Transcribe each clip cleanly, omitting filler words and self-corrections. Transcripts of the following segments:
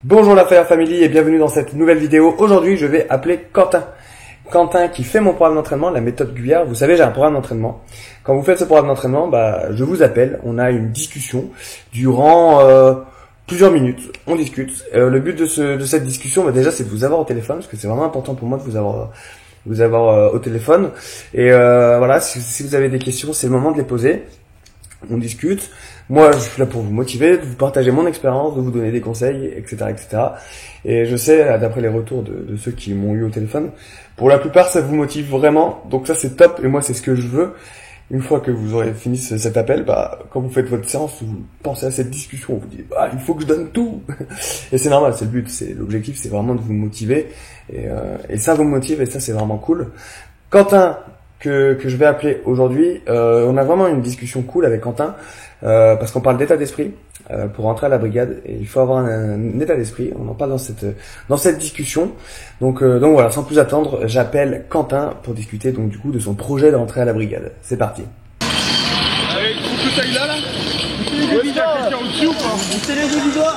Bonjour la Fire Family et bienvenue dans cette nouvelle vidéo. Aujourd'hui, je vais appeler Quentin. Quentin qui fait mon programme d'entraînement, la méthode Guyard. Vous savez, j'ai un programme d'entraînement. Quand vous faites ce programme d'entraînement, je vous appelle. On a une discussion durant plusieurs minutes. On discute. Le but de cette discussion, déjà, c'est de vous avoir au téléphone parce que c'est vraiment important pour moi de vous avoir au téléphone. Et voilà, si vous avez des questions, c'est le moment de les poser. On discute. Moi, je suis là pour vous motiver, de vous partager mon expérience, de vous donner des conseils, etc., etc. Et je sais, d'après les retours de ceux qui m'ont eu au téléphone, pour la plupart, ça vous motive vraiment. Donc ça, c'est top. Et moi, c'est ce que je veux. Une fois que vous aurez fini cet appel, quand vous faites votre séance, vous pensez à cette discussion, vous dites, il faut que je donne tout. Et c'est normal, c'est le but, l'objectif, c'est vraiment de vous motiver. Et ça vous motive, et ça, c'est vraiment cool. Quentin, que je vais appeler aujourd'hui, on a vraiment une discussion cool avec Quentin, parce qu'on parle d'état d'esprit pour rentrer à la brigade, et il faut avoir un état d'esprit. On en parle dans cette discussion. Donc voilà, sans plus attendre, j'appelle Quentin pour discuter donc du coup de son projet de rentrer à la brigade. C'est parti. Allez, trouve que taille là. Est-ce qu'il y a quelqu'un au-dessus ou pas? C'est les deux du doigt.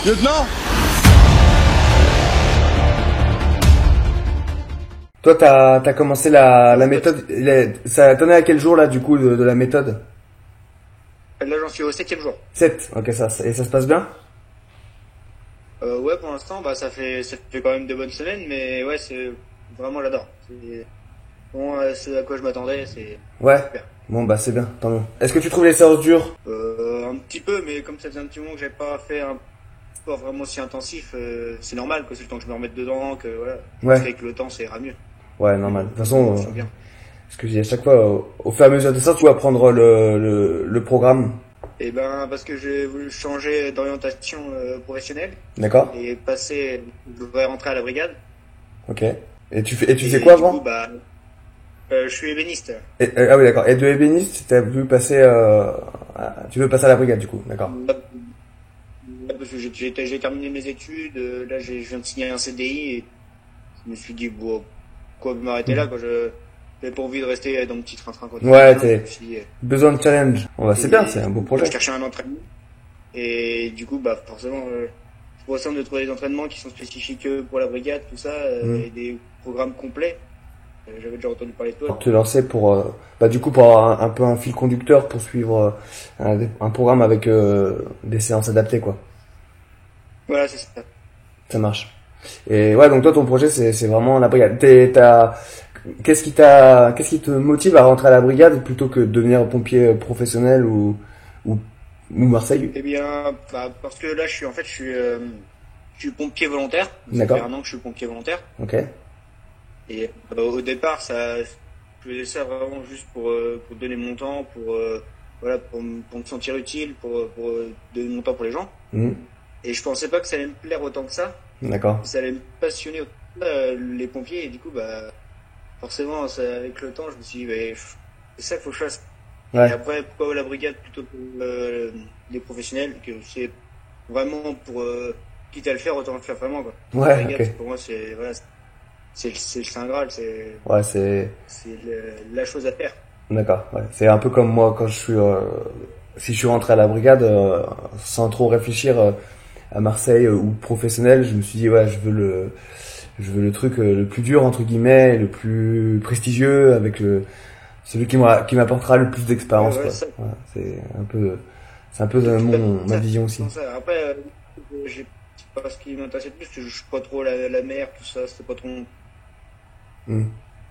Lieutenant. Toi, t'as commencé la méthode. Ça t'en est à quel jour là du coup de la méthode? Là, j'en suis au 7e jour. 7. Ok, et ça se passe bien? Ouais, pour l'instant, ça fait quand même 2 bonnes semaines, mais ouais, c'est vraiment j'adore. C'est à quoi je m'attendais, c'est Ouais. super. Bon c'est bien, tant mieux. Est-ce que tu trouves les séances dures? Un petit peu, mais comme ça faisait un petit moment que j'avais pas fait un sport vraiment si intensif, c'est normal que c'est le temps que je me remette dedans, que voilà. Ouais. Avec le temps, ça ira mieux. Ouais, normal. De toute façon, Je sens bien. ce que je dis à chaque fois, au fur et à mesure de ça, tu vas prendre le programme. Et parce que j'ai voulu changer d'orientation professionnelle D'accord? et je voudrais rentrer à la brigade. Ok. Et tu fais quoi Du avant? coup, je suis ébéniste. Ah oui, d'accord. Et de ébéniste, tu veux passer à la brigade, du coup. D'accord. Parce que j'ai terminé mes études, là je viens de signer un CDI et je me suis dit, quoi m'arrêter là, quoi, j'avais pas envie de rester dans mon petit train-train quotidien. Ouais, besoin de challenge. C'est bien, c'est un beau projet. Je cherchais un entraînement. Et du coup, forcément, je pourrais de trouver des entraînements qui sont spécifiques pour la brigade, tout ça, et des programmes complets. J'avais déjà entendu parler de toi. Pour te lancer pour avoir un peu un fil conducteur pour suivre un programme avec des séances adaptées, quoi. Voilà, c'est ça. Ça marche. Et ouais, donc toi, ton projet, c'est vraiment la brigade. Qu'est-ce qui te motive à rentrer à la brigade plutôt que de devenir pompier professionnel ou Marseille? Eh bien, parce que là, je suis pompier volontaire. D'accord. Ça fait 1 an que je suis pompier volontaire. Ok. Et au départ, je faisais ça vraiment juste pour donner mon temps, pour me sentir utile, pour donner mon temps pour les gens. Mmh. Et je pensais pas que ça allait me plaire autant que ça. D'accord. Ça allait me passionner autant, les pompiers. Et du coup, forcément, avec le temps, je me suis dit, c'est ça qu'il faut que je fasse. Ouais. Et après, pourquoi la brigade plutôt que les professionnels, que c'est vraiment pour quitte à le faire, autant le faire vraiment, quoi. Ouais, la brigade, ok. pour moi, c'est le Saint Graal, c'est la chose à faire. D'accord. Ouais. C'est un peu comme moi quand si je suis rentré à la brigade sans trop réfléchir à Marseille ou professionnel, je me suis dit je veux le truc le plus dur entre guillemets, le plus prestigieux avec celui qui m'apportera le plus d'expérience. Ouais, quoi. Ouais, c'est un peu ma vision aussi. Après, j'ai pas ce qui m'intéressait le plus, parce que je suis pas trop la mer, tout ça, c'est pas trop.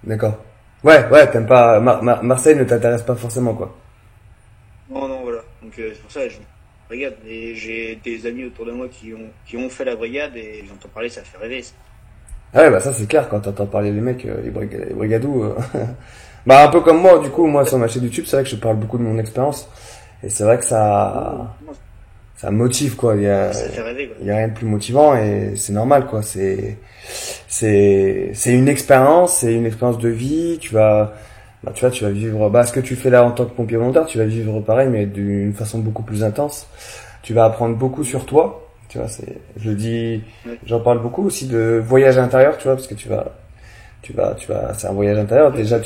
D'accord. Ouais, t'aimes pas Marseille ne t'intéresse pas forcément, quoi. Non, voilà. Donc c'est pour ça que je brigade. Et j'ai des amis autour de moi qui ont fait la brigade et j'entends parler, ça fait rêver. Ah ouais, ça c'est clair quand t'entends parler les mecs, les brigadous. Un peu comme moi, du coup, moi sur ma chaîne YouTube, c'est vrai que je parle beaucoup de mon expérience et c'est vrai que ça motive, quoi. Ça fait rêver, quoi. Il y a rien de plus motivant et c'est normal, quoi. C'est une expérience, de vie. Tu vas vivre, ce que tu fais là en tant que pompier volontaire, tu vas vivre pareil, mais d'une façon beaucoup plus intense. Tu vas apprendre beaucoup sur toi. Tu vois, j'en parle beaucoup aussi de voyage intérieur, tu vois, parce que c'est un voyage intérieur. Déjà,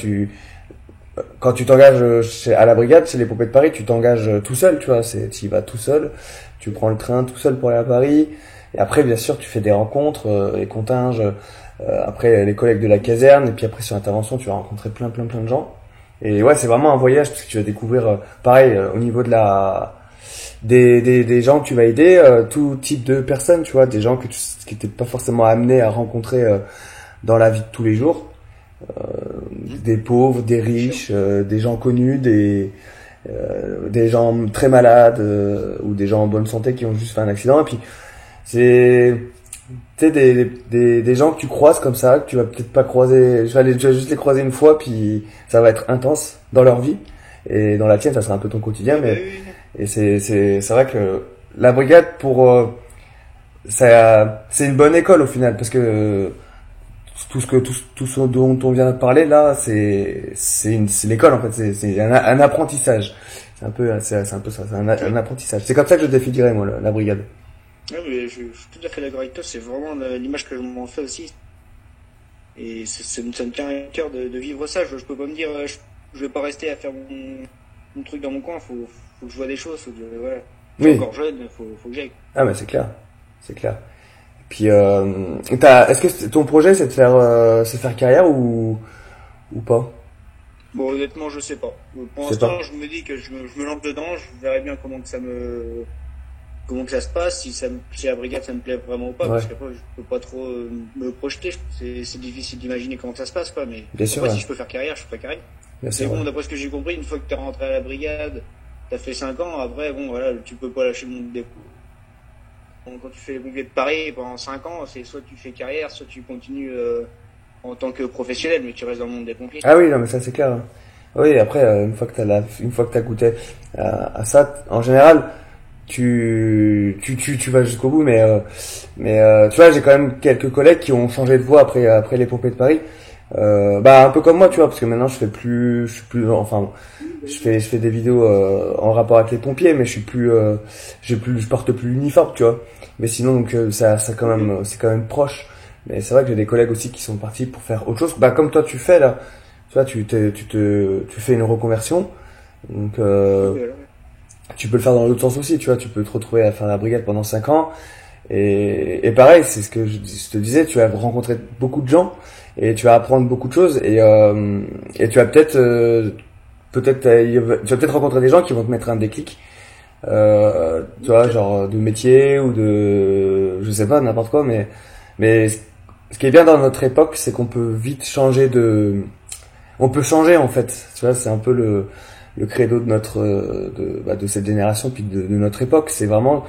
quand tu t'engages à la brigade, chez les pompiers de Paris, tu t'engages tout seul, tu vois, tu y vas tout seul, tu prends le train tout seul pour aller à Paris, et après, bien sûr, tu fais des rencontres, les continges, après les collègues de la caserne, et puis après sur intervention, tu vas rencontrer plein de gens. Et ouais, c'est vraiment un voyage, parce que tu vas découvrir, pareil, au niveau de des gens que tu vas aider, tout type de personnes, tu vois, des gens qui t'es pas forcément amené à rencontrer dans la vie de tous les jours. Des pauvres, des riches, des gens connus, des gens très malades ou des gens en bonne santé qui ont juste fait un accident. Et puis c'est tu sais des gens que tu croises comme ça, que tu vas peut-être pas croiser, tu vas juste les croiser une fois, puis ça va être intense dans leur vie, et dans la tienne ça sera un peu ton quotidien. Mais et c'est vrai que la brigade pour ça, c'est une bonne école au final, parce que tout ce dont on vient de parler là, c'est l'école en fait, c'est un apprentissage. C'est un peu ça, c'est un apprentissage. C'est comme ça que je définirais moi la brigade. Ouais, mais je suis tout à fait d'accord avec toi, c'est vraiment l'image que je m'en fais aussi. Et ça me tient à cœur de vivre ça. Je peux pas me dire, je vais pas rester à faire mon truc dans mon coin, faut que je vois des choses, voilà. Je suis encore jeune, faut que j'aille. Ah mais c'est clair. Puis est-ce que ton projet c'est de faire carrière ou pas? Bon, honnêtement, je sais pas. Pour l'instant, je me dis que je me lance dedans, je verrai bien comment que ça se passe, si la brigade ça me plaît vraiment ou pas, parce qu'après je peux pas trop me projeter, c'est difficile d'imaginer comment ça se passe, quoi, mais bien sûr, après, si je peux faire carrière, je ferai carrière. C'est bon, d'après ce que j'ai compris, une fois que t'es rentré à la brigade, t'as fait 5 ans, après, bon, voilà, tu peux pas lâcher le monde des... Bon, quand tu fais les pompiers de Paris pendant 5 ans, c'est soit tu fais carrière, soit tu continues en tant que professionnel, mais tu restes dans le monde des pompiers. Ah oui, non, mais ça c'est clair. Oui, après, une fois que t'as goûté à ça, en général, tu vas jusqu'au bout, mais tu vois, j'ai quand même quelques collègues qui ont changé de voie après les pompiers de Paris. Un peu comme moi, tu vois, parce que maintenant je fais des vidéos en rapport avec les pompiers, mais je porte plus l'uniforme, tu vois. Mais sinon, donc ça quand même, c'est quand même proche. Mais c'est vrai que j'ai des collègues aussi qui sont partis pour faire autre chose. Comme toi tu fais là, tu vois, tu fais une reconversion, donc tu peux le faire dans l'autre sens aussi, tu vois. Tu peux te retrouver à faire la brigade pendant 5 ans. Et pareil, c'est ce que je te disais, tu vas rencontrer beaucoup de gens et tu vas apprendre beaucoup de choses, et tu vas peut-être rencontrer des gens qui vont te mettre un déclic, tu vois, genre de métier ou je sais pas, n'importe quoi, mais ce qui est bien dans notre époque, c'est qu'on peut vite on peut changer en fait, tu vois, c'est un peu le credo de cette génération, puis de notre époque, c'est vraiment,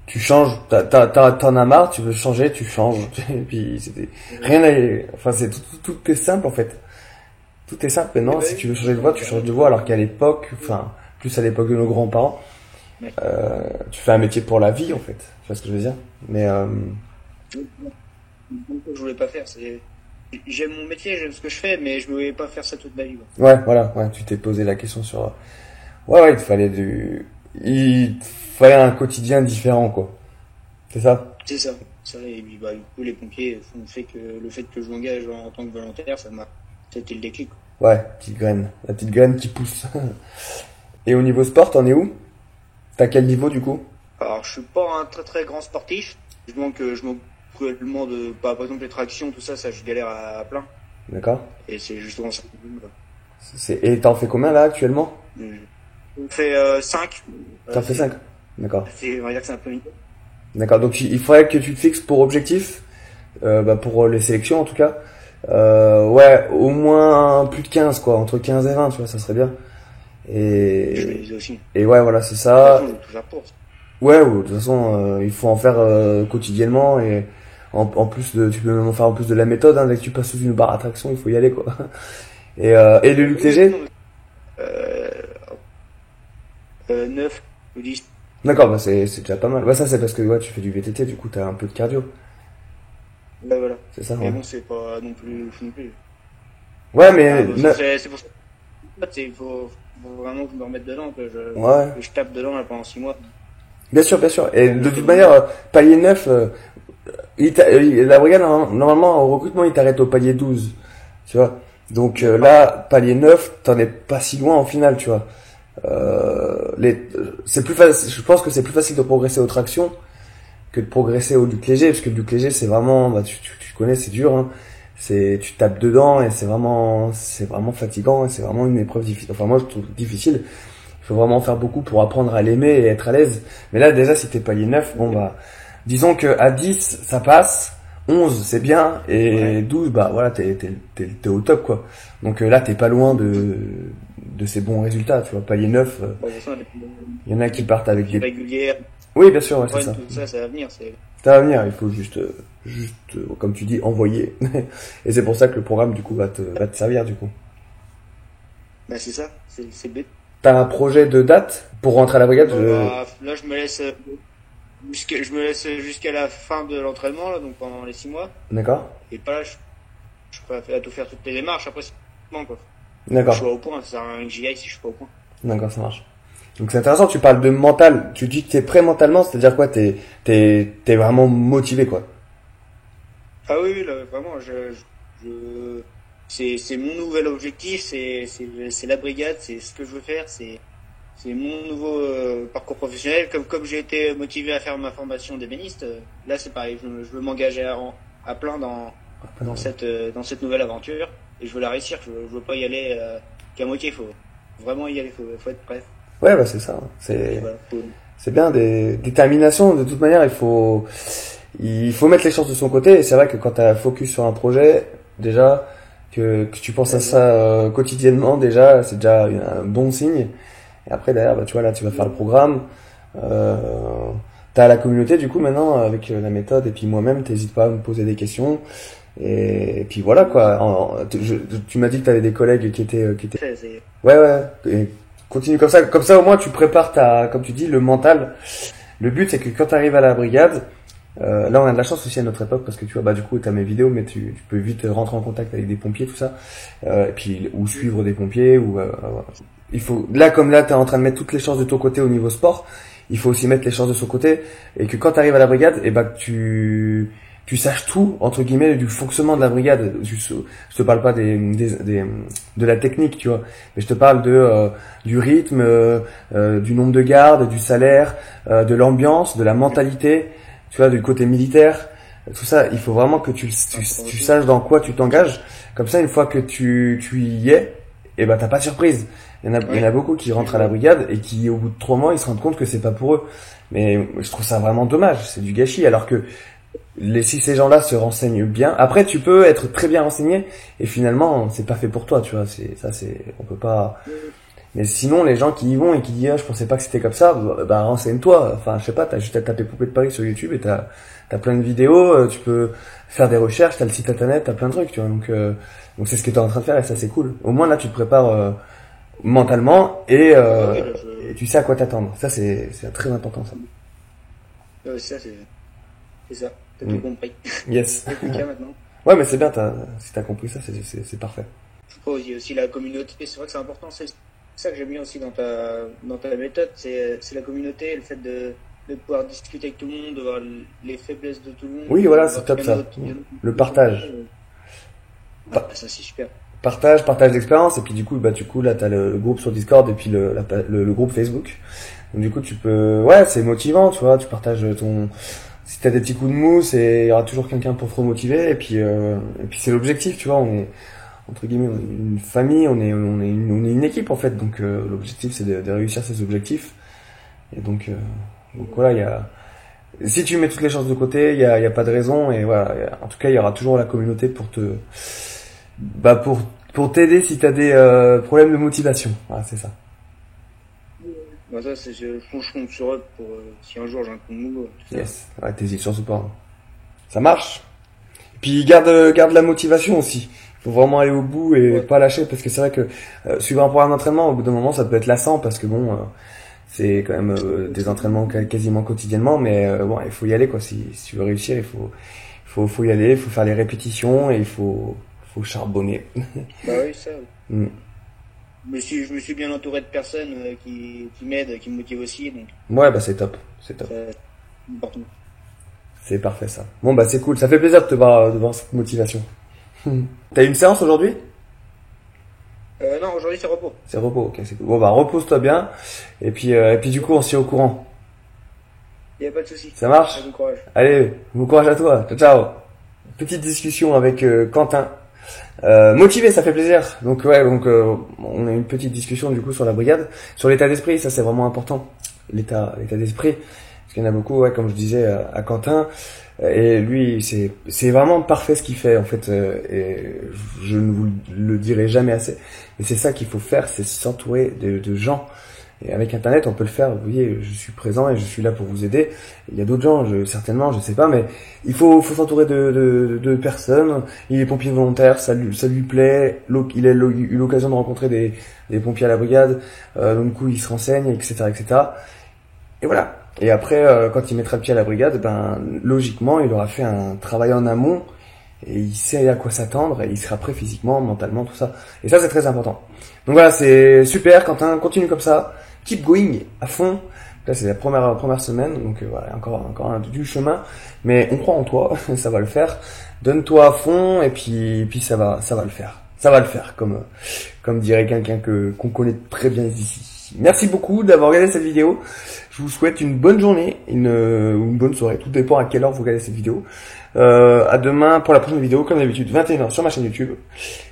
tu changes, t'en as marre, tu veux changer, tu changes. Et puis tout est simple en fait. Tout est simple maintenant. Si tu veux changer de voie, tu changes de voie. Alors qu'à l'époque, plus à l'époque de nos grands-parents, tu fais un métier pour la vie en fait. Tu vois ce que je veux dire? Mais je voulais pas faire. J'aime mon métier, j'aime ce que je fais, mais je ne voulais pas faire ça toute ma vie. Ouais, voilà. Ouais, tu t'es posé la question sur. Ouais, il fallait un quotidien différent, quoi. C'est ça? C'est ça. Et puis, du coup, les pompiers font le fait que je m'engage en tant que volontaire, c'était le déclic. Ouais, la petite graine qui pousse. Et au niveau sport, t'en es où? T'as quel niveau, du coup? Alors, je suis pas un très très grand sportif. Je manque cruellement de, par exemple, les tractions, tout ça, je galère à plein. D'accord. Et c'est justement ça. Et t'en fais combien, là, actuellement? On fait 5. T'en fais 5? D'accord. On va dire que c'est un peu mieux. D'accord, donc il faudrait que tu te fixes pour objectif, pour les sélections en tout cas, ouais, au moins plus de 15, quoi, entre 15 et 20, tu vois, ça serait bien. Je vais les aussi. Et ouais, voilà, c'est ça. De toute façon, ouais, de toute façon, il faut en faire quotidiennement, et en plus tu peux même en faire en plus de la méthode, dès que tu passes sous une barre à traction, il faut y aller, quoi. Et le lutte léger? 9 ou 10. D'accord, c'est déjà pas mal. Ça c'est parce que tu fais du VTT, du coup t'as un peu de cardio. Voilà. C'est ça. Mais ouais. bon, c'est pas non plus. Ouais, mais c'est pour ça. Il faut vraiment que je me remette dedans, que je tape dedans là, pendant 6 mois. Bien sûr. Et de toute manière, palier 9, la brigade normalement au recrutement il t'arrête au palier 12. Tu vois. Donc là, palier 9, t'en es pas si loin au final, tu vois. C'est plus facile, je pense que c'est plus facile de progresser aux tractions que de progresser au Luc léger, parce que le Luc léger, c'est vraiment, bah, tu connais, c'est dur, hein. Tu tapes dedans et c'est vraiment fatigant et c'est vraiment une épreuve difficile. Enfin, moi, je trouve difficile. Il faut vraiment faire beaucoup pour apprendre à l'aimer et être à l'aise. Mais là, déjà, si t'es palier 9, bon, bah, disons que à 10, ça passe. 11, c'est bien. Et 12, bah, voilà, t'es au top, quoi. Donc là, t'es pas loin de ces bons résultats, tu vois. Palier 9, il y en a qui partent avec des régulières. Oui, bien sûr, ouais, c'est ça. Tout ça, ça va venir. Ça va venir, il faut juste comme tu dis, envoyer. Et c'est pour ça que le programme, du coup, va te servir, du coup. Bah, c'est ça, c'est bête. T'as un projet de date pour rentrer à la brigade? Là, je me laisse jusqu'à la fin de l'entraînement, là, donc pendant les 6 mois. D'accord. Et pas là, je préfère tout faire toutes les démarches, après c'est bon, quoi. D'accord. Je suis au point, ça sert à rien que j'y aille si je suis pas au point. D'accord, ça marche. Donc c'est intéressant, tu parles de mental, tu dis que t'es prêt mentalement, c'est-à-dire quoi? T'es vraiment motivé, quoi. Ah oui, là, vraiment, c'est mon nouvel objectif, c'est la brigade, c'est ce que je veux faire, c'est mon nouveau parcours professionnel. Comme j'ai été motivé à faire ma formation d'ébéniste, là c'est pareil, je veux m'engager à plein dans cette nouvelle aventure et je veux la réussir. Je veux pas y aller qu'à moitié, faut vraiment y aller, faut être prêt. Ouais, bah c'est ça. C'est bien, détermination. De toute manière, il faut mettre les chances de son côté. Et c'est vrai que quand t'as focus sur un projet, déjà que tu penses à ça quotidiennement, déjà c'est déjà un bon signe. Et après derrière, bah tu vois, là tu vas faire le programme. T'as la communauté du coup maintenant avec la méthode, et puis moi-même, t'hésites pas à me poser des questions. Et puis voilà quoi. Tu m'as dit que t'avais des collègues qui étaient. Ouais. Et continue comme ça au moins tu prépares comme tu dis, le mental. Le but c'est que quand t'arrives à la brigade, là on a de la chance aussi à notre époque parce que tu vois, bah du coup t'as mes vidéos, mais tu peux vite rentrer en contact avec des pompiers, tout ça, et puis ou suivre des pompiers ou il faut comme là t'es en train de mettre toutes les chances de ton côté au niveau sport, il faut aussi mettre les chances de son côté, et que quand t'arrives à la brigade, et bah tu saches tout entre guillemets du fonctionnement de la brigade. Je te parle pas de la technique, tu vois, mais je te parle du rythme, du nombre de gardes, du salaire, de l'ambiance, de la mentalité, tu vois, du côté militaire, tout ça. Il faut vraiment que tu saches dans quoi tu t'engages. Comme ça, une fois que tu y es, et ben t'as pas de surprise. Il y en a beaucoup qui rentrent à la brigade et qui, au bout de 3 mois, ils se rendent compte que c'est pas pour eux. Mais je trouve ça vraiment dommage. C'est du gâchis. Alors que si ces gens-là se renseignent bien, après tu peux être très bien renseigné et finalement c'est pas fait pour toi, tu vois. On peut pas. Mais sinon, les gens qui y vont et qui disent je pensais pas que c'était comme ça, bah renseigne-toi. Enfin, je sais pas, t'as juste à taper Poupée de Paris sur YouTube et t'as plein de vidéos, tu peux faire des recherches, t'as le site internet, t'as plein de trucs, tu vois. Donc c'est ce que t'es en train de faire et ça c'est cool. Au moins là tu te prépares mentalement et tu sais à quoi t'attendre. Ça c'est très important ça. Ça c'est ça. T'as tout compris. Yes. C'est plus qu'à maintenant. Ouais, mais c'est bien, si t'as compris ça, c'est parfait. Je crois aussi la communauté, c'est vrai que c'est important, c'est ça que j'aime bien aussi dans ta méthode, c'est la communauté, le fait de pouvoir discuter avec tout le monde, de voir les faiblesses de tout le monde. Oui, voilà, c'est top ça. Le partage. Ça c'est super. Partage d'expérience, et puis du coup là t'as le groupe sur Discord et puis le groupe Facebook. Donc du coup tu peux, ouais, c'est motivant, tu vois, tu partages si t'as des petits coups de mousse, et il y aura toujours quelqu'un pour te remotiver, et puis c'est l'objectif, tu vois, on est entre guillemets une famille, on est une équipe en fait, donc l'objectif c'est de réussir ces objectifs. Et donc voilà, si tu mets toutes les chances de côté, il y a pas de raison, et voilà, en tout cas il y aura toujours la communauté pour t'aider si t'as des problèmes de motivation. Voilà, c'est ça. Bah ça, je compte sur eux pour si un jour j'ai un coup de mou. Yes, ouais, t'hésites surtout pas. Ça marche. Et puis garde la motivation aussi. Il faut vraiment aller au bout et pas lâcher, parce que c'est vrai que suivre un programme d'entraînement, au bout d'un moment, ça peut être lassant, parce que bon, c'est quand même des entraînements quasiment quotidiennement, mais bon, il faut y aller quoi. Si tu veux réussir, il faut y aller, il faut faire les répétitions et il faut charbonner. Bah oui, ça. Je me suis bien entouré de personnes qui m'aident, qui me motivent aussi. Donc. Ouais, bah c'est top. C'est top. C'est important. C'est parfait ça. Bon bah c'est cool, ça fait plaisir de te voir cette motivation. T'as une séance aujourd'hui? Non, aujourd'hui c'est repos. C'est repos, ok, c'est cool. Bon bah repose-toi bien, et puis du coup on se tient au courant. Y a pas de souci. Ça marche? Bon courage. Allez, bon courage à toi, ciao ciao. Petite discussion avec Quentin. Motivé, ça fait plaisir. Donc ouais, on a une petite discussion du coup sur la brigade, sur l'état d'esprit, ça c'est vraiment important. L'état d'esprit, parce qu'il y en a beaucoup, ouais, comme je disais à Quentin, et lui c'est vraiment parfait ce qu'il fait en fait, et je ne vous le dirai jamais assez. Et c'est ça qu'il faut faire, c'est s'entourer de gens. Et avec Internet, on peut le faire. Vous voyez, je suis présent et je suis là pour vous aider. Il y a d'autres gens, certainement, je sais pas, mais il faut s'entourer de personnes. Il est pompier volontaire, ça lui plaît. Il a eu l'occasion de rencontrer des pompiers à la brigade. Donc du coup, il se renseigne, etc., etc. Et voilà. Et après, quand il mettra le pied à la brigade, ben logiquement, il aura fait un travail en amont. Et il sait à quoi s'attendre, et il sera prêt physiquement, mentalement, tout ça. Et ça, c'est très important. Donc voilà, c'est super, Quentin, continue comme ça. Keep going, à fond. Là, c'est la première semaine, donc voilà, encore du chemin. Mais on croit en toi, ça va le faire. Donne-toi à fond, et puis ça va le faire. Ça va le faire, comme dirait quelqu'un qu'on connaît très bien ici. Merci beaucoup d'avoir regardé cette vidéo. Je vous souhaite une bonne journée, ou une bonne soirée. Tout dépend à quelle heure vous regardez cette vidéo. À demain pour la prochaine vidéo, comme d'habitude, 21h sur ma chaîne YouTube.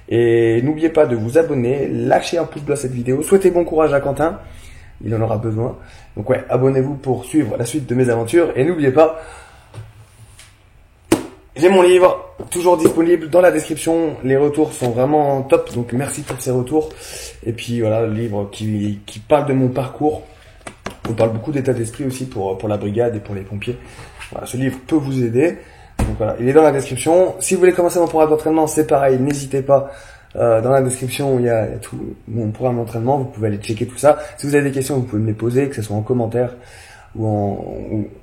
Et n'oubliez pas de vous abonner, lâchez un pouce bleu à cette vidéo. Souhaitez bon courage à Quentin, il en aura besoin. Donc ouais, abonnez-vous pour suivre la suite de mes aventures. Et n'oubliez pas, j'ai mon livre, toujours disponible dans la description. Les retours sont vraiment top, donc merci pour ces retours. Et puis voilà, le livre qui parle de mon parcours. On parle beaucoup d'état d'esprit aussi pour la brigade et pour les pompiers. Voilà, ce livre peut vous aider. Donc voilà, il est dans la description. Si vous voulez commencer mon programme d'entraînement, c'est pareil, n'hésitez pas. Dans la description, il y a tout mon programme d'entraînement. Vous pouvez aller checker tout ça. Si vous avez des questions, vous pouvez me les poser, que ce soit en commentaire ou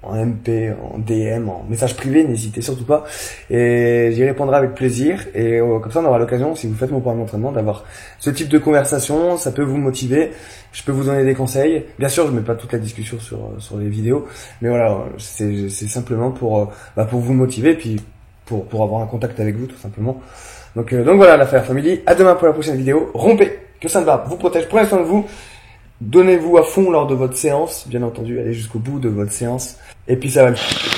en MP, en DM, en message privé, n'hésitez surtout pas. Et j'y répondrai avec plaisir. Et comme ça, on aura l'occasion, si vous faites mon programme d'entraînement, d'avoir ce type de conversation. Ça peut vous motiver. Je peux vous donner des conseils. Bien sûr, je mets pas toute la discussion sur les vidéos, mais voilà, c'est simplement pour vous motiver, puis pour avoir un contact avec vous, tout simplement. Donc voilà, l'affaire family. À demain pour la prochaine vidéo. Rompez, que ça ne va vous protège. Prenez soin de vous. Donnez-vous à fond lors de votre séance, bien entendu, allez jusqu'au bout de votre séance, et puis ça va le faire.